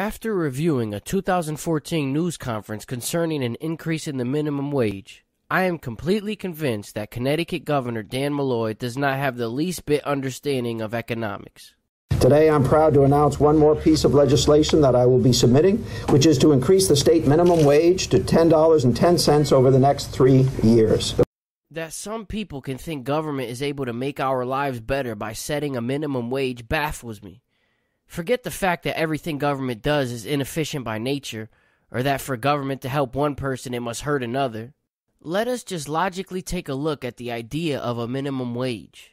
After reviewing a 2014 news conference concerning an increase in the minimum wage, I am completely convinced that Connecticut Governor Dan Malloy does not have the least bit understanding of economics. Today, I'm proud to announce one more piece of legislation that I will be submitting, which is to increase the state minimum wage to $10.10 over the next 3 years. That some people can think government is able to make our lives better by setting a minimum wage baffles me. Forget the fact that everything government does is inefficient by nature, or that for government to help one person it must hurt another. Let us just logically take a look at the idea of a minimum wage.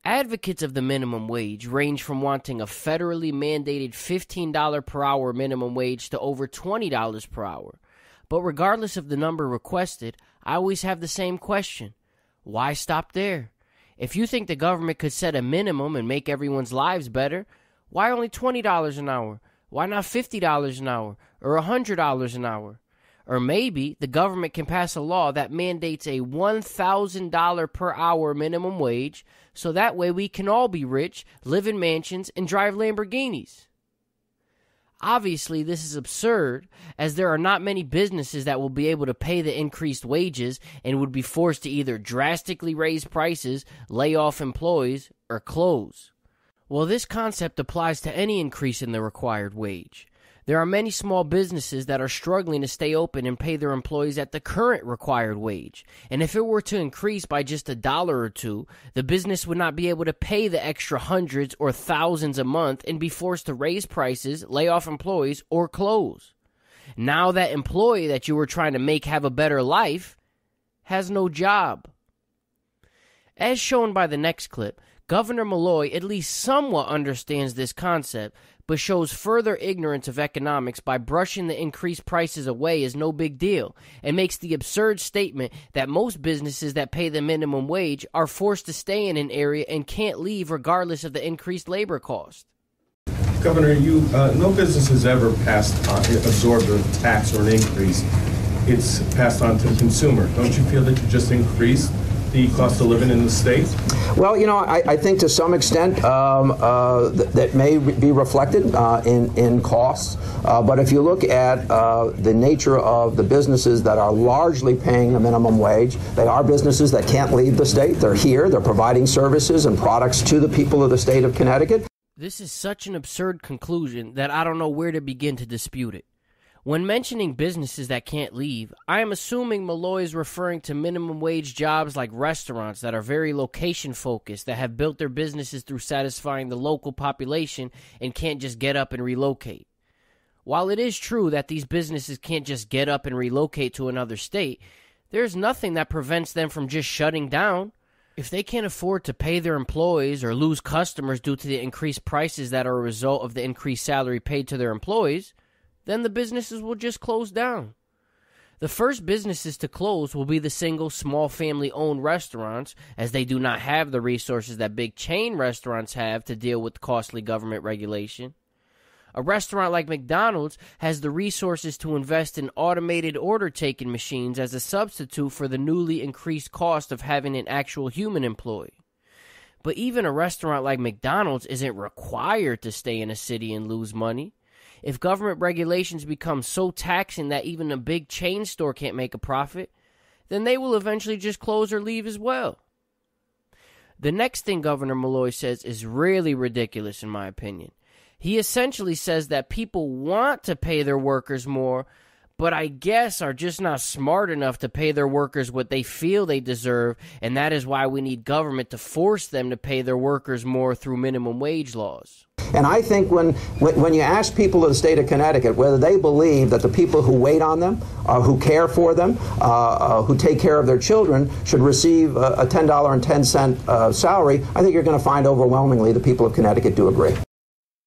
Advocates of the minimum wage range from wanting a federally mandated $15 per hour minimum wage to over $20 per hour. But regardless of the number requested, I always have the same question. Why stop there? If you think the government could set a minimum and make everyone's lives better, why only $20 an hour? Why not $50 an hour or $100 an hour? Or maybe the government can pass a law that mandates a $1,000 per hour minimum wage, so that way we can all be rich, live in mansions, and drive Lamborghinis. Obviously, this is absurd, as there are not many businesses that will be able to pay the increased wages and would be forced to either drastically raise prices, lay off employees, or close. Well, this concept applies to any increase in the required wage. There are many small businesses that are struggling to stay open and pay their employees at the current required wage. And if it were to increase by just $1 or $2, the business would not be able to pay the extra hundreds or thousands a month and be forced to raise prices, lay off employees, or close. Now that employee that you were trying to make have a better life has no job. As shown by the next clip, Governor Malloy at least somewhat understands this concept, but shows further ignorance of economics by brushing the increased prices away as no big deal, and makes the absurd statement that most businesses that pay the minimum wage are forced to stay in an area and can't leave regardless of the increased labor cost. Governor, no business has ever absorbed a tax or an increase. It's passed on to the consumer. Don't you feel that you just increased the cost of living in the state? Well, I think to some extent that may be reflected in costs. But if you look at the nature of the businesses that are largely paying the minimum wage, they are businesses that can't leave the state. They're here. They're providing services and products to the people of the state of Connecticut. This is such an absurd conclusion that I don't know where to begin to dispute it. When mentioning businesses that can't leave, I am assuming Malloy is referring to minimum wage jobs like restaurants that are very location-focused, that have built their businesses through satisfying the local population and can't just get up and relocate. While it is true that these businesses can't just get up and relocate to another state, there's nothing that prevents them from just shutting down. If they can't afford to pay their employees or lose customers due to the increased prices that are a result of the increased salary paid to their employees, then the businesses will just close down. The first businesses to close will be the single, small family-owned restaurants, as they do not have the resources that big chain restaurants have to deal with costly government regulation. A restaurant like McDonald's has the resources to invest in automated order-taking machines as a substitute for the newly increased cost of having an actual human employee. But even a restaurant like McDonald's isn't required to stay in a city and lose money. If government regulations become so taxing that even a big chain store can't make a profit, then they will eventually just close or leave as well. The next thing Governor Malloy says is really ridiculous in my opinion. He essentially says that people want to pay their workers more, but I guess are just not smart enough to pay their workers what they feel they deserve, and that is why we need government to force them to pay their workers more through minimum wage laws. And I think when you ask people of the state of Connecticut whether they believe that the people who wait on them, who care for them, who take care of their children should receive a $10.10 salary, I think you're going to find overwhelmingly the people of Connecticut do agree.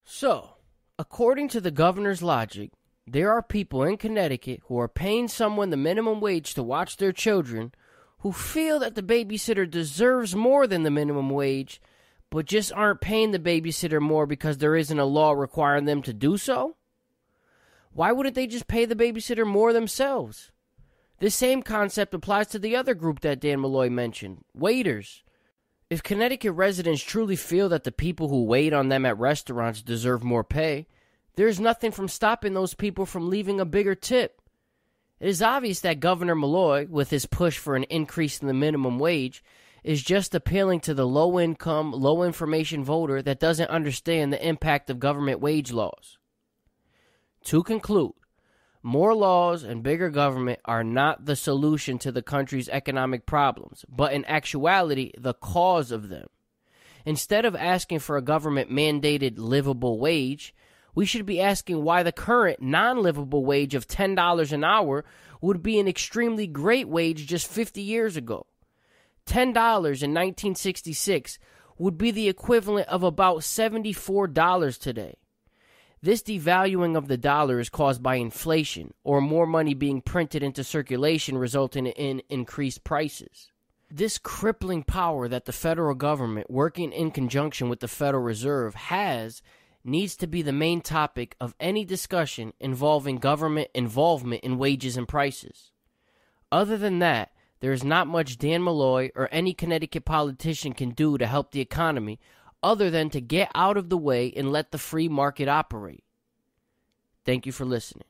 So, according to the governor's logic, there are people in Connecticut who are paying someone the minimum wage to watch their children who feel that the babysitter deserves more than the minimum wage, but just aren't paying the babysitter more because there isn't a law requiring them to do so? Why wouldn't they just pay the babysitter more themselves? This same concept applies to the other group that Dan Malloy mentioned, waiters. If Connecticut residents truly feel that the people who wait on them at restaurants deserve more pay, There's nothing from stopping those people from leaving a bigger tip. It is obvious that Governor Malloy, with his push for an increase in the minimum wage, is just appealing to the low-income, low-information voter that doesn't understand the impact of government wage laws. To conclude, more laws and bigger government are not the solution to the country's economic problems, but in actuality, the cause of them. Instead of asking for a government-mandated livable wage, we should be asking why the current non-livable wage of $10 an hour would be an extremely great wage just 50 years ago. $10 in 1966 would be the equivalent of about $74 today. This devaluing of the dollar is caused by inflation, or more money being printed into circulation resulting in increased prices. This crippling power that the federal government, working in conjunction with the Federal Reserve, needs to be the main topic of any discussion involving government involvement in wages and prices. Other than that, there is not much Dan Malloy or any Connecticut politician can do to help the economy other than to get out of the way and let the free market operate. Thank you for listening.